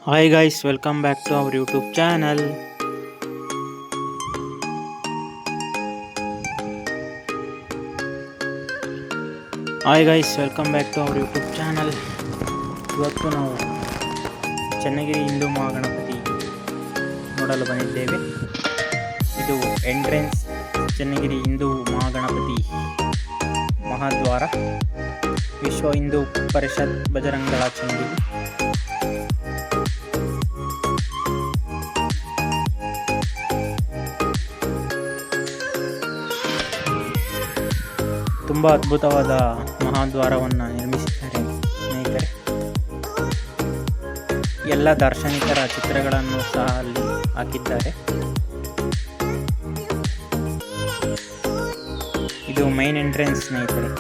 Hi guys, welcome back to our YouTube channel. Hi guys, welcome back to our YouTube channel. ಇವತ್ತು ನಾವು ಚನ್ನಗಿರಿ ಹಿಂದೂ ಮಹಾಗಣಪತಿ ನೋಡಲು ಬಂದಿದ್ದೇವೆ. ಇದು entrance Channagiri Hindu Mahaganapati ಮಹಾದ್ವಾರ, ವಿಶ್ವ ಹಿಂದೂ ಪರಿಷತ್ ಬಜರಂಗದಳ ಚನ್ನಗಿರಿ. ತುಂಬ ಅದ್ಭುತವಾದ ಮಹಾದ್ವಾರವನ್ನು ನಿರ್ಮಿಸಿದ್ದಾರೆ ಸ್ನೇಹಿತರೆ. ಎಲ್ಲ ದಾರ್ಶನಿಕರ ಚಿತ್ರಗಳನ್ನು ಸಹ ಅಲ್ಲಿ ಹಾಕಿದ್ದಾರೆ. ಇದು ಮೈನ್ ಎಂಟ್ರೆನ್ಸ್ ಸ್ನೇಹಿತರೆ.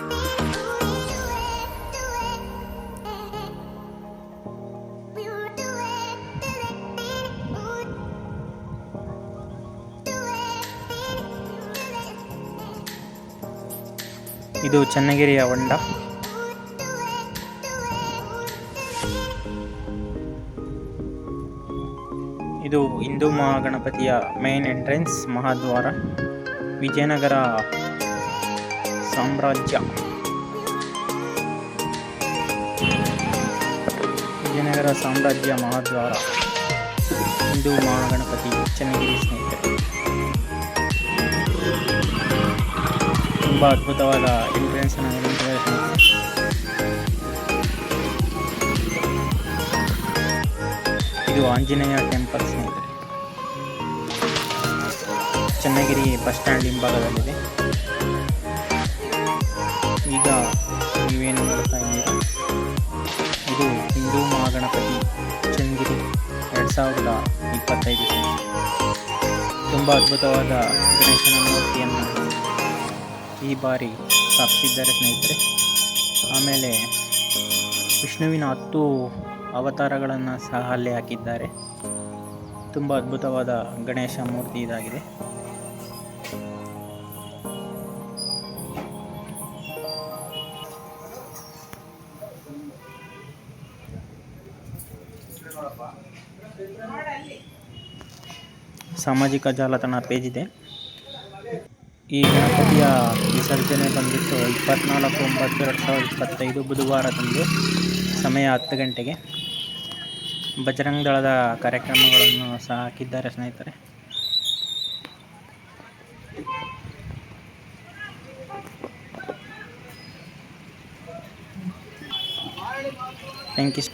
ಇದು ಚನ್ನಗಿರಿಯ ಹೊಂಡ. ಇದು ಹಿಂದೂ ಮಹಾಗಣಪತಿಯ ಮೇನ್ ಎಂಟ್ರೆನ್ಸ್ ಮಹಾದ್ವಾರ. ವಿಜಯನಗರ ಸಾಮ್ರಾಜ್ಯ ಮಹಾದ್ವಾರ, ಹಿಂದೂ ಮಹಾಗಣಪತಿ ಚನ್ನಗಿರಿ ಸ್ನೇಹಿತರೆ. ತುಂಬ ಅದ್ಭುತವಾದ ಎಂಟ್ರೆನ್ಸ್ ಅನ್ನು ನಿರ್ಮಿಸಿದ್ದಾರೆ. ಇದು ಆಂಜನೇಯ ಟೆಂಪಲ್ ಸ್ನೇಹಿತರೆ. ಚನ್ನಗಿರಿ ಬಸ್ ಸ್ಟ್ಯಾಂಡ್ ಹಿಂಭಾಗದಲ್ಲಿದೆ. ಈಗ ನೀವೇನು ನೋಡ್ತಾ ಇದ್ದೀರಾ, ಇದು ಹಿಂದೂ ಮಹಾಗಣಪತಿ ಚನ್ನಗಿರಿ 2025. ತುಂಬ ಅದ್ಭುತವಾದ ಗಣೇಶನ ಮೂರ್ತಿಯನ್ನು ಈ ಬಾರಿ ಸ್ಥಾಪಿಸಿದ್ದಾರೆ ಸ್ನೇಹಿತರೆ. ಆಮೇಲೆ ವಿಷ್ಣುವಿನ 10 ಅವತಾರಗಳನ್ನು ಸಹ ಅಲ್ಲೇ ಹಾಕಿದ್ದಾರೆ. ತುಂಬ ಅದ್ಭುತವಾದ ಗಣೇಶ ಮೂರ್ತಿ ಇದಾಗಿದೆ. ಸಾಮಾಜಿಕ ಜಾಲತಾಣ ಪೇಜ್ ಇದೆ. ಈ ಗಣಪತಿಯ ವಿಸರ್ಜನೆ ಬಂದ್ಬಿಟ್ಟು 24/9/2025 ಬುಧವಾರದಂದು ಸಮಯ 10 ಗಂಟೆಗೆ. ಬಜರಂಗ ದಳದ ಕಾರ್ಯಕ್ರಮಗಳನ್ನು ಸಹ ಹಾಕಿದ್ದಾರೆ ಸ್ನೇಹಿತರೆ. Thank you.